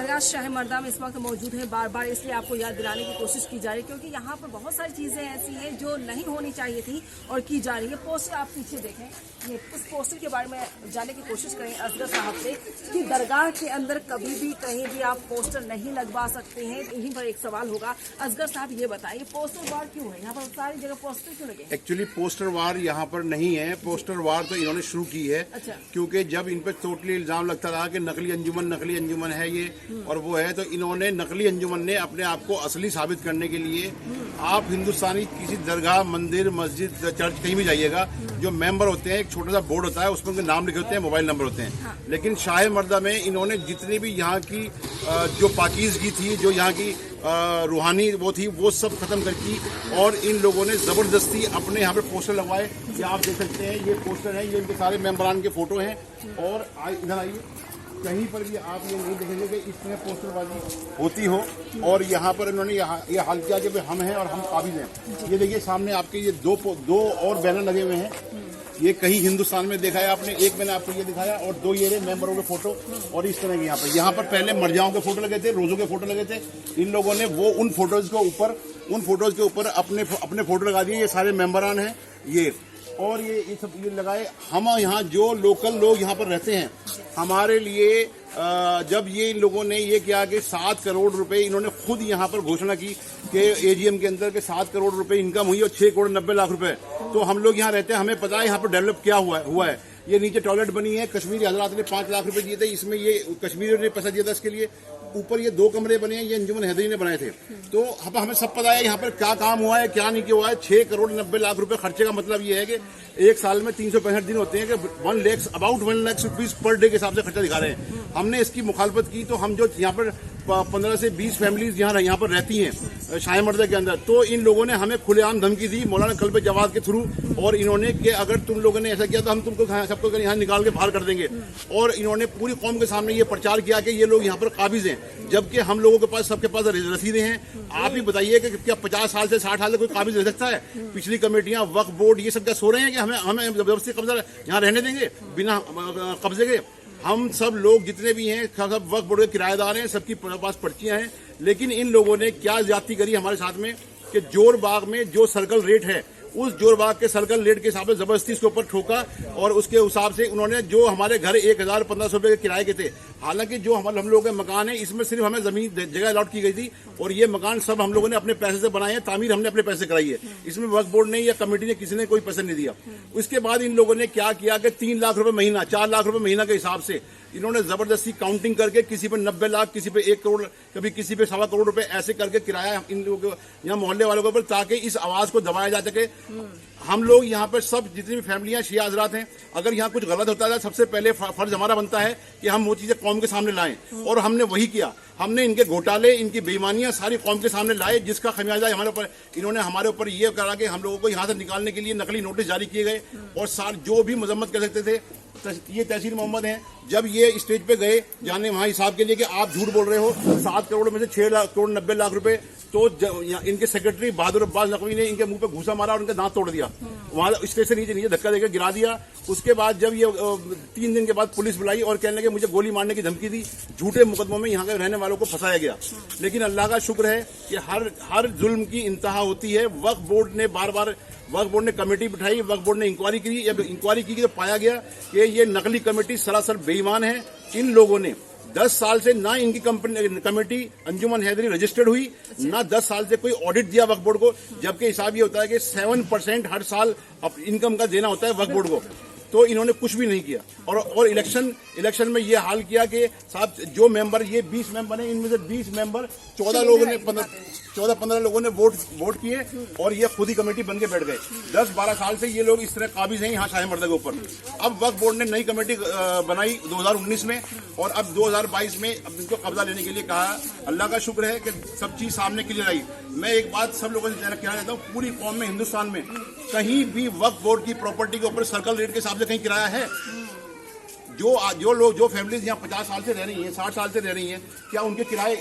दरगाह शाह मर्दा में इस वक्त मौजूद है। बार बार इसलिए आपको याद दिलाने की कोशिश की जा रही है क्योंकि यहाँ पर बहुत सारी चीजें ऐसी हैं जो नहीं होनी चाहिए थी और की जा रही है। पोस्टर आप पीछे देखें, ये इस पोस्टर के बारे में जानने की कोशिश करें असगर साहब से कि दरगाह के अंदर कभी भी कहीं भी आप पोस्टर नहीं लगवा सकते हैं। यहीं पर एक सवाल होगा, असगर साहब ये बताइए पोस्टर वार क्यों है यहाँ पर, सारी जगह पोस्टर क्यों लगे? एक्चुअली पोस्टर वार यहाँ पर नहीं है, पोस्टर वार तो इन्होंने शुरू की है। अच्छा। क्योंकि जब इन पर टोटली इल्जाम लगता रहा कि नकली अंजुमन है ये और वो है, तो इन्होंने नकली अंजुमन ने अपने आप को असली साबित करने के लिए, आप हिंदुस्तानी किसी दरगाह, मंदिर, मस्जिद, चर्च कहीं भी जाइएगा, जो मेंबर होते हैं एक छोटा सा बोर्ड होता है, उसमें उनके नाम लिखे होते हैं, मोबाइल नंबर होते हैं। लेकिन शाह मर्दा में इन्होंने जितनी भी यहाँ की जो पाकीज़गी थी, जो यहाँ की रूहानी वो थी, वो सब खत्म करके और इन लोगों ने जबरदस्ती अपने यहाँ पे पोस्टर लगवाए। ये आप देख सकते हैं, ये पोस्टर है, ये इनके सारे मेंबरान के फोटो हैं। और इधर आइए, कहीं पर भी आप ये नहीं देखेंगे कि इसमें पोस्टरबाजी होती हो। और यहाँ पर इन्होंने ये हाल किया कि हम हैं और हम काबिल हैं। ये देखिए सामने आपके ये दो और बैनर लगे हुए हैं। ये कहीं हिंदुस्तान में देखा है आपने, एक मैंने आपको ये दिखाया और दो ये रहे मेंबरों के फोटो और इस तरह के यहाँ पर पहले मरजाओं के फोटो लगे थे, रोजों के फोटो लगे थे। इन लोगों ने वो उन फोटोज के ऊपर अपने फोटो लगा दिए। ये सारे मेंबरान हैं ये, और ये सब ये लगाए। हम यहाँ जो लोकल लोग यहाँ पर रहते हैं, हमारे लिए जब ये इन लोगों ने ये किया कि 7 करोड़ रुपए इन्होंने खुद यहाँ पर घोषणा की कि एजीएम के अंदर के 7 करोड़ रुपए इनकम हुई और 6 करोड़ 90 लाख रुपए, तो हम लोग यहाँ रहते हैं, हमें पता है यहाँ पर डेवलप क्या हुआ है। ये नीचे टॉयलेट बनी है, कश्मीरी हजरात ने 5 लाख रुपए दिए थे, इसमें ये कश्मीरियों ने पैसा दिया था इसके लिए। ऊपर ये 2 कमरे बने हैं, ये अंजुमन हैदरी ने बनाए थे। तो हमें सब पता है यहाँ पर क्या काम हुआ है, क्या नहीं किया हुआ है। 6 करोड़ 90 लाख रुपए खर्चे का मतलब ये है कि एक साल में 365 दिन होते हैं कि 1 लाख रुपीज पर डे के हिसाब से खर्चा दिखा रहे हैं। हमने इसकी मुखालफत की, तो हम जो यहाँ पर 15 से 20 फैमिलीज यहाँ पर रहती हैं शाह मर्दा के अंदर, तो इन लोगों ने हमें खुलेआम धमकी दी मौलाना कल्बे जवाद के थ्रू, और इन्होंने कि अगर तुम लोगों ने ऐसा किया तो हम तुमको सबको यहाँ निकाल के बाहर कर देंगे। और इन्होंने पूरी कौम के सामने ये प्रचार किया कि ये लोग यहाँ पर काबिज हैं, जबकि हम लोगों के पास, सबके पास रसीदें हैं। आप ही बताइए कि क्या 50 साल से 60 साल से कोई काबिज रह सकता है? पिछली कमेटियां, वक्फ बोर्ड, ये सब क्या सो रहे हैं कि हमें जबरदस्ती कब्जा यहाँ रहने देंगे बिना कब्जे के? हम सब लोग जितने भी हैं सब वक्फ बोर्ड के किराएदार हैं, सबकी पास पर्चियां हैं। लेकिन इन लोगों ने क्या ज्यादती करी हमारे साथ में कि जोर बाग में जो सर्कल रेट है, उस जोर बाग के सर्कल रेट के हिसाब से जबरदस्ती इसके ऊपर ठोका और उसके हिसाब से उन्होंने जो हमारे घर 1,000-1,500 रुपए के किराए के थे, हालांकि जो हम लोगों के मकान है इसमें सिर्फ हमें जमीन जगह अलॉट की गई थी और ये मकान सब हम लोगों ने अपने पैसे से बनाए हैं, तामीर हमने अपने पैसे कराई है। इसमें वक्फ बोर्ड ने या कमेटी ने किसी ने कोई पैसा नहीं दिया। उसके बाद इन लोगों ने क्या किया कि 3 लाख रुपए महीना, 4 लाख रुपए महीना के हिसाब से इन्होंने जबरदस्ती काउंटिंग करके किसी पे 90 लाख, किसी पे 1 करोड़, कभी किसी पे 1.25 करोड़ रुपए ऐसे करके किराया इन लोगों को, यहाँ मोहल्ले वालों के ऊपर, ताकि इस आवाज को दबाया जा सके। हम लोग यहाँ पर सब जितनी भी फैमिलियां शिया हजरात हैं, अगर यहाँ कुछ गलत होता है सबसे पहले फर्ज हमारा बनता है कि हम वो चीजें कौम के सामने लाएं, और हमने वही किया। हमने इनके घोटाले, इनकी बेईमानियां सारी कौम के सामने लाए, जिसका खमियाजा इन्होंने हमारे ऊपर ये करा कि हम लोगों को यहाँ से निकालने के लिए नकली नोटिस जारी किए गए और जो भी मजम्मत कर सकते थे। ये तहसील मोहम्मद हैं, जब ये स्टेज पे गए जाने वहां हिसाब के लिए कि आप झूठ बोल रहे हो, 7 करोड़ में से 6 करोड़ 90 लाख रुपए, तो इनके सेक्रेटरी बहादुर अब्बास नकवी ने इनके मुंह पे घूसा मारा और उनके दांत तोड़ दिया, वहां स्टेज से नीचे धक्का देकर गिरा दिया। उसके बाद जब ये 3 दिन के बाद पुलिस बुलाई और कहने लगे मुझे गोली मारने की धमकी दी, झूठे मुकदमों में यहाँ के रहने वालों को फंसाया गया। लेकिन अल्लाह का शुक्र है कि हर जुल्म की इंतहा होती है। वक्फ बोर्ड ने कमेटी बिठाई, वक्फ बोर्ड ने इंक्वायरी की। जब इंक्वायरी की तो पाया गया कि ये नकली कमेटी सरासर बेईमान है। इन लोगों ने 10 साल से ना इनकी कमेटी अंजुमन हैदरी रजिस्टर्ड हुई, ना 10 साल से कोई ऑडिट दिया वक्फ बोर्ड को, जबकि हिसाब ये होता है कि 7% हर साल इनकम का देना होता है वक्फ बोर्ड को। तो इन्होंने कुछ भी नहीं किया और इलेक्शन में ये हाल किया कि साहब जो मेंबर, ये 20 मेंबर हैं, इनमें से 20 मेंबर 14 लोगों ने 14-15 लोगों ने वोट किए और ये खुद ही कमेटी बन के बैठ गए। 10-12 साल से ये लोग इस तरह काबिज हैं यहाँ शाह मर्दा के ऊपर। अब वक्फ बोर्ड ने नई कमेटी बनाई 2019 में और अब 2022 में अब इनको कब्जा लेने के लिए कहा। अल्लाह का शुक्र है कि सब चीज सामने क्लियर आई। मैं एक बात सब लोगों से कहना चाहता हूँ, पूरी कौम में, हिंदुस्तान में कहीं भी वक्फ बोर्ड की प्रॉपर्टी के ऊपर सर्कल रेट के हिसाब से कहीं किराया है? जो फैमिलीज यहाँ 50 साल से रह रही हैं, 60 साल से रह रही हैं, क्या उनके किराए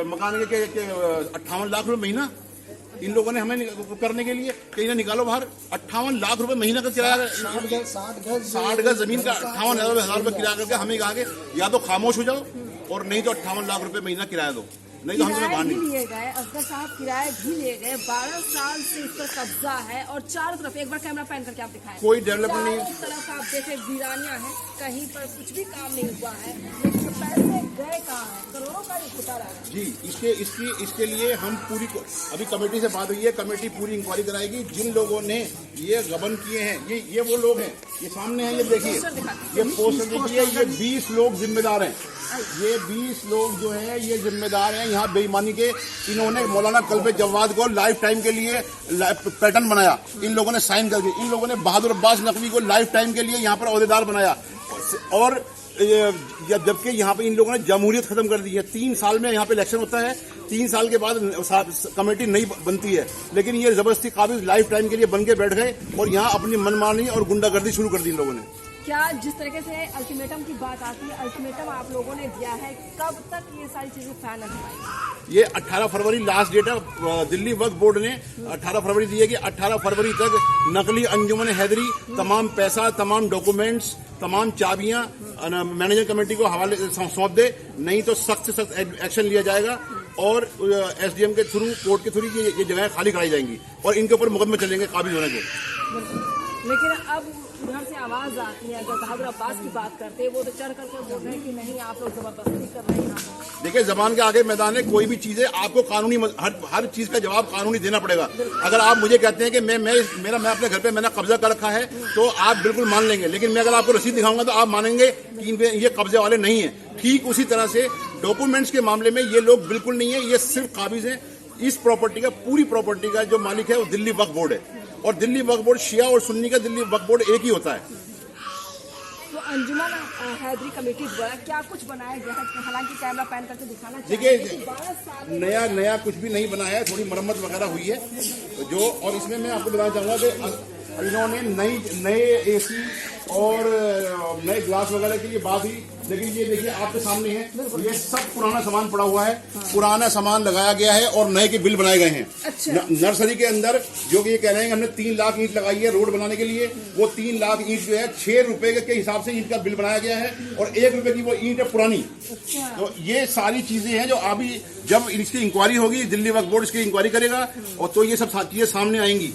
मकान के 58 लाख रुपए महीना इन लोगों ने हमें करने के लिए कहीं ना निकालो बाहर? 58 लाख रुपए महीना का किराया, 60 गज जमीन का 58,000 रुपए किराया करके हमें कहा कि या तो खामोश हो जाओ और नहीं तो 58 लाख रुपए महीना किराया दो, नहीं तो हम तुम्हें बाहर किराए नहीं। भी लिए गए, असगर साहब किराए भी लिए गए, 12 साल से इस पर कब्जा है और चारों तरफ एक बार कैमरा पैन करके आप दिखाएं, कोई डेवलपमेंट नहीं। चारों तरफ आप देखें वीरानियां हैं, कहीं पर कुछ भी काम नहीं हुआ है, लेकिन पैसे गए कहाँ हैं? करोड़ों का ये घोटाला है जी। इसके लिए हम अभी कमेटी से बात हुई है, कमेटी पूरी इंक्वायरी कराएगी। जिन लोगों ने ये गबन किए हैं, ये वो लोग हैं, ये सामने हैं, ये देखिए, ये पोस्टर देखिए, ये 20 लोग जिम्मेदार हैं। ये 20 लोग जो हैं ये जिम्मेदार हैं यहाँ बेईमानी के। इन्होंने मौलाना कल्बे जवाद को लाइफ टाइम के लिए पैटर्न बनाया, इन लोगों ने साइन कर दिया। इन लोगों ने बहादुर अब्बास नकवी को लाइफ टाइम के लिए यहाँ पर ओहदेदार बनाया, और जबकि यहाँ पे इन लोगों ने जमहूरियत खत्म कर दी है। 3 साल में यहाँ पे इलेक्शन होता है, 3 साल के बाद कमेटी नहीं बनती है, लेकिन ये जबरदस्ती काबिज लाइफ टाइम के लिए बन के बैठ गए और यहाँ अपनी मनमानी और गुंडागर्दी शुरू कर दी इन लोगों ने। क्या जिस तरीके से अल्टीमेटम की बात आती है, अल्टीमेटम आप लोगों ने दिया है, कब तक ये सारी चीजें फाइनल होंगी? ये 18 फरवरी लास्ट डेट है। दिल्ली वक्फ बोर्ड ने 18 फरवरी दी है कि 18 फरवरी तक नकली अंजुमन हैदरी तमाम पैसा, तमाम डॉक्यूमेंट्स, तमाम चाबियां मैनेजर कमेटी को हवाले सौंप दे, नहीं तो सख्त से सख्त एक्शन लिया जाएगा और एसडीएम के थ्रू, कोर्ट के थ्रू ये जगह खाली कराई जाएंगी और इनके ऊपर मुकदमे चलेंगे काबिज होने के। लेकिन अब उधर से आवाज आती है, अगर बहादुर अब्बास की बात करते हैं, वो तो चढ़ करके बोल रहे हैं कि नहीं आप लोग जबरदस्ती कर रहे हैं। देखिए, जबान के आगे मैदान है, कोई भी चीज है आपको कानूनी हर चीज का जवाब कानूनी देना पड़ेगा। अगर आप मुझे कहते हैं कि मैं अपने घर पे मैंने कब्जा कर रखा है तो आप बिल्कुल मान लेंगे, लेकिन मैं अगर आपको रसीद दिखाऊंगा तो आप मानेंगे कि ये कब्जे वाले नहीं है। ठीक उसी तरह से डॉक्यूमेंट्स के मामले में ये लोग बिल्कुल नहीं है, ये सिर्फ काबिज है। इस प्रॉपर्टी का, पूरी प्रॉपर्टी का जो मालिक है वो दिल्ली वक्फ बोर्ड है, और दिल्ली वक्फ बोर्ड शिया और सुन्नी का दिल्ली वक्फ बोर्ड एक ही होता है। तो अंजुमन हैदरी कमेटी द्वारा क्या कुछ बनाया गया है? हालांकि कैमरा पैन करके दिखाना देखिए, चाहिए, 12 साल नया कुछ भी नहीं बना है, थोड़ी मरम्मत वगैरह हुई है जो, और इसमें मैं आपको बताना चाहूंगा कि इन्होंने नए एसी और नए ग्लास वगैरह की ये बात हुई, लेकिन ये देखिए आपके सामने है, ये सब पुराना सामान पड़ा हुआ है, पुराना सामान लगाया गया है और नए के बिल बनाए गए हैं। अच्छा। नर्सरी के अंदर जो कि ये कह रहे हैं हमने 3 लाख ईंट लगाई है रोड बनाने के लिए, वो 3 लाख ईंट जो है 6 रुपए के हिसाब से ईंट का बिल बनाया गया है और 1 रुपए की वो ईंट है पुरानी। अच्छा। तो ये सारी चीजें हैं जो अभी जब इसकी इंक्वायरी होगी, दिल्ली वक्फ बोर्ड इसकी इंक्वायरी करेगा और तो ये सब चीजें सामने आएंगी।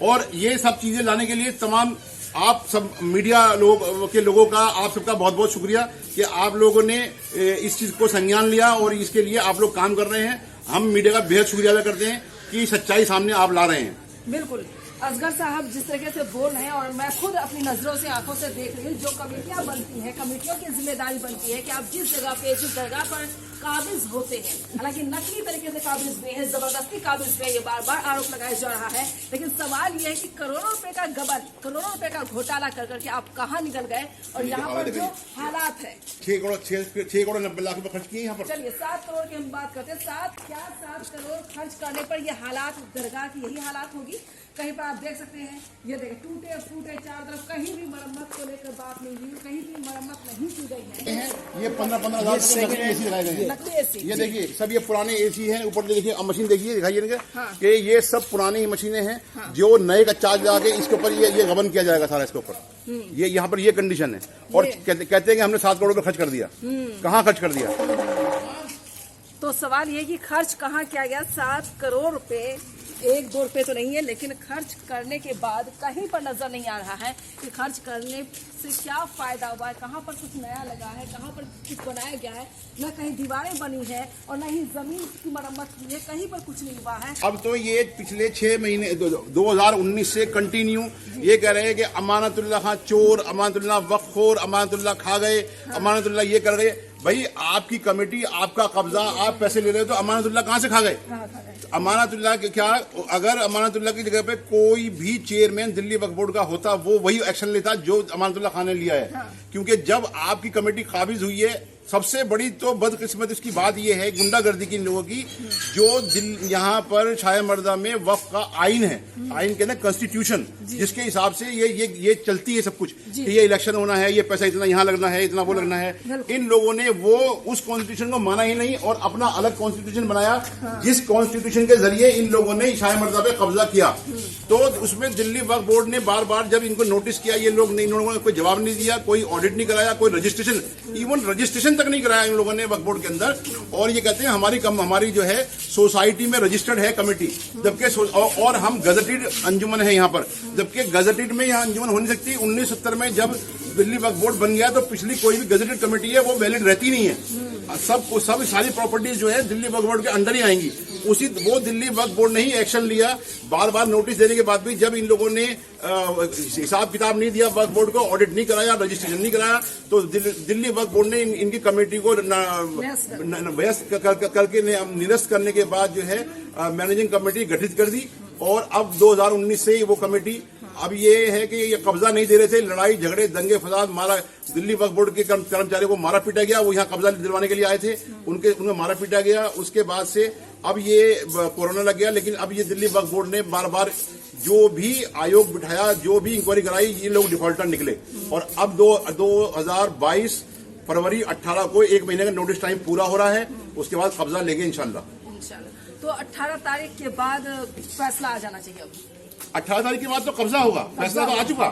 और ये सब चीजें लाने के लिए तमाम आप सब मीडिया लोगों का आप सबका बहुत बहुत शुक्रिया कि आप लोगों ने इस चीज को संज्ञान लिया और इसके लिए आप लोग काम कर रहे हैं। हम मीडिया का बेहद शुक्रिया अदा करते हैं कि सच्चाई सामने आप ला रहे हैं। बिल्कुल, असगर साहब जिस तरीके से बोल रहे हैं और मैं खुद अपनी नजरों से, आंखों से देख रही हूँ, जो कमेटियां बनती हैं, कमेटियों की जिम्मेदारी बनती है कि आप जिस जगह पे, जिस दरगाह पर काबिज होते हैं, हालांकि नकली तरीके से काबिज हुए हैं, जबरदस्ती काबिज हुए, ये बार बार आरोप लगाया जा रहा है, लेकिन सवाल ये है कि करोड़ों रुपए का गबन, करोड़ों रुपए का घोटाला कर करके आप कहाँ निकल गए? और यहाँ पर जो हालात है, 6 करोड़ 90 लाख रुपए खर्च किए यहाँ पर। चलिए 7 करोड़ की हम बात करते हैं, 7 करोड़ खर्च करने पर ये हालात, दरगाह की यही हालात होगी। कहीं पर आप देख सकते हैं, ये देखिए टूटे फूटे चारों तरफ, कहीं भी मरम्मत को लेकर बात नहीं हुई, कहीं भी मरम्मत नहीं की गई है। ये 15-15 हजार नकली एसी लगाए गए हैं। नकली एसी, ये देखिए सब ये पुराने एसी हैं। ऊपर देखिए मशीन देखिए, दिखाइए हाँ। कि ये सब पुरानी ही मशीनें हैं, हाँ। जो नए का चार्ज लगा के इसके ऊपर ये गबन किया जाएगा सारा इसके ऊपर। ये यहाँ पर ये कंडीशन है और कहते हैं कि हमने 7 करोड़ रुपए खर्च कर दिया। कहाँ खर्च कर दिया? तो सवाल ये कि खर्च कहाँ किया गया? 7 करोड़ रुपए 1-2 रुपए तो नहीं है, लेकिन खर्च करने के बाद कहीं पर नजर नहीं आ रहा है कि खर्च करने से क्या फायदा हुआ है, कहाँ पर कुछ नया लगा है, कहाँ पर कुछ बनाया गया है। न कहीं दीवारें बनी है और न ही जमीन की मरम्मत की है, कहीं पर कुछ नहीं हुआ है। अब तो ये पिछले 6 महीने 2019 से कंटिन्यू ये कह रहे हैं कि अमानतुल्लाह खां चोर, अमानतुल्लाह वक्फखोर, अमानतुल्लाह खा गए, अमानतुल्लाह ये कर गए। भाई आपकी कमेटी, आपका कब्जा, आप पैसे ले रहे हो तो अमानतुल्लाह कहाँ से खा गए? अमानतुल्लाह के क्या, अगर अमानतुल्लाह की जगह पे कोई भी चेयरमैन दिल्ली वक्फ बोर्ड का होता वो वही एक्शन लेता जो अमानतुल्लाह खान ने लिया है। क्योंकि जब आपकी कमेटी काबिज हुई है, सबसे बड़ी तो बदकिस्मत इसकी बात यह है, गुंडागर्दी की इन लोगों की, जो यहाँ पर शाह मर्दा में वक्फ का आइन है, आइन के ना कॉन्स्टिट्यूशन, जिसके हिसाब से ये चलती है सब कुछ कि ये इलेक्शन होना है, ये पैसा इतना यहाँ लगना है, इतना वो लगना है। इन लोगों ने वो उस कॉन्स्टिट्यूशन को माना ही नहीं और अपना अलग कॉन्स्टिट्यूशन बनाया, जिस कॉन्स्टिट्यूशन के जरिए इन लोगों ने शाह मर्दा पे कब्जा किया। तो उसमें दिल्ली वक्फ बोर्ड ने बार बार जब इनको नोटिस किया, ये लोग इन लोगों ने कोई जवाब नहीं दिया, कोई ऑडिट नहीं कराया, कोई रजिस्ट्रेशन, इवन रजिस्ट्रेशन रजिस्ट्रेशन तक नहीं कराया इन लोगों ने वक्फ बोर्ड के अंदर। और ये कहते हैं हमारी जो है सोसाइटी में रजिस्टर्ड है कमेटी, जबकि और हम गजटेड अंजुमन है यहाँ पर, जबकि गजटेड में यहाँ अंजुमन हो नहीं सकती। 1970 में जब दिल्ली वक्फ बोर्ड बन गया तो पिछली कोई भी गजटेड कमेटी है वो वैलिड रहती नहीं है। सब सारी प्रॉपर्टीज जो है दिल्ली वक्फ बोर्ड के अंदर ही आएंगी। वो दिल्ली वक्फ बोर्ड ने ही एक्शन लिया, बार बार नोटिस देने के बाद भी जब इन लोगों ने हिसाब किताब नहीं दिया वक्फ बोर्ड को, ऑडिट नहीं कराया, रजिस्ट्रेशन नहीं कराया, तो दिल्ली वक्फ बोर्ड ने इनकी कमेटी को व्यस्त करके निरस्त करने के बाद जो है मैनेजिंग कमेटी गठित कर दी। और अब 2019 से ही वो कमेटी, अब ये है कि ये कब्जा नहीं दे रहे थे, लड़ाई झगड़े दंगे फसाद, मारा दिल्ली वक्फ बोर्ड के कर्मचारियों को मारा पीटा गया, वो यहाँ कब्जा दिलवाने के लिए आए थे, उन्हें मारा पीटा गया। उसके बाद से अब ये कोरोना लग गया, लेकिन अब ये दिल्ली वक्फ बोर्ड ने बार बार जो भी आयोग बिठाया, जो भी इंक्वायरी कराई, ये लोग डिफॉल्टर निकले। और अब 2022 फरवरी 18 को 1 महीने का नोटिस टाइम पूरा हो रहा है, उसके बाद कब्जा लेंगे इंशाल्लाह। तो 18 तारीख के बाद फैसला आ जाना चाहिए। अब 18 तारीख के बाद तो कब्जा होगा, फैसला तो आ चुका,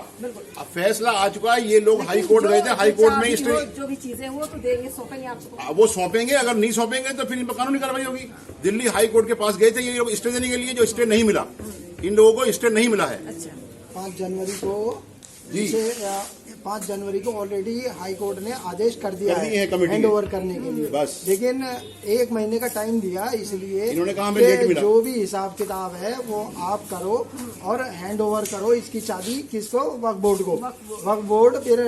अब फैसला आ चुका है। ये लोग हाई कोर्ट गए थे, हाई कोर्ट में जो भी चीजें वो तो देंगे, सौंपेंगे आपको, वो सौंपेंगे। अगर नहीं सौंपेंगे तो फिर इन पर कानूनी कार्रवाई होगी। दिल्ली हाई कोर्ट के पास गए थे ये लोग स्टे देने के लिए, जो स्टे नहीं मिला, इन लोगों को स्टे नहीं मिला है। अच्छा, 5 जनवरी को जी 5 जनवरी को ऑलरेडी हाई कोर्ट ने आदेश कर दिया है है हैंड ओवर करने के लिए, बस। लेकिन 1 महीने का टाइम दिया, इसलिए इन्होंने कहा हमें डेट मिला, जो भी हिसाब किताब है वो आप करो और हैंड ओवर करो इसकी चाबी किसको, वक्फ बोर्ड को। वक्फ बोर्ड फिर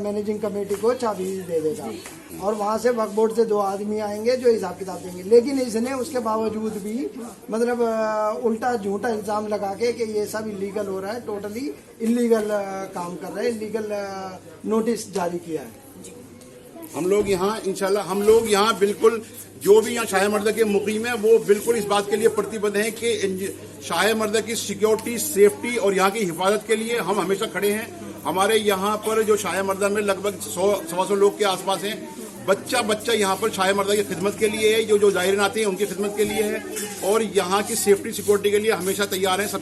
मैनेजिंग कमेटी को चाबी दे देगा और वहाँ से वक्फ बोर्ड से 2 आदमी आएंगे जो हिसाब किताब देंगे। लेकिन इसने उसके बावजूद भी मतलब उल्टा झूठा इल्जाम लगा के कि ये सब इलीगल हो रहा है, टोटली इलीगल काम कर रहे हैं, इलीगल नोटिस जारी किया है। हम लोग यहाँ इंशाल्लाह, हम लोग यहाँ बिल्कुल जो भी यहाँ शाह मर्द के मुकीम है वो बिल्कुल इस बात के लिए प्रतिबद्ध हैं कि शाह मर्द की सिक्योरिटी, सेफ्टी और यहाँ की हिफाजत के लिए हम हमेशा खड़े हैं। हमारे यहाँ पर जो शाह मर्दा में लगभग 100-125 लोग के आसपास हैं। बच्चा यहाँ पर शाह मर्दा की खिदमत के लिए है, जो जायरीन आते हैं उनकी खिदमत के लिए है, और यहाँ की सेफ्टी सिक्योरिटी के लिए हमेशा तैयार हैं सब।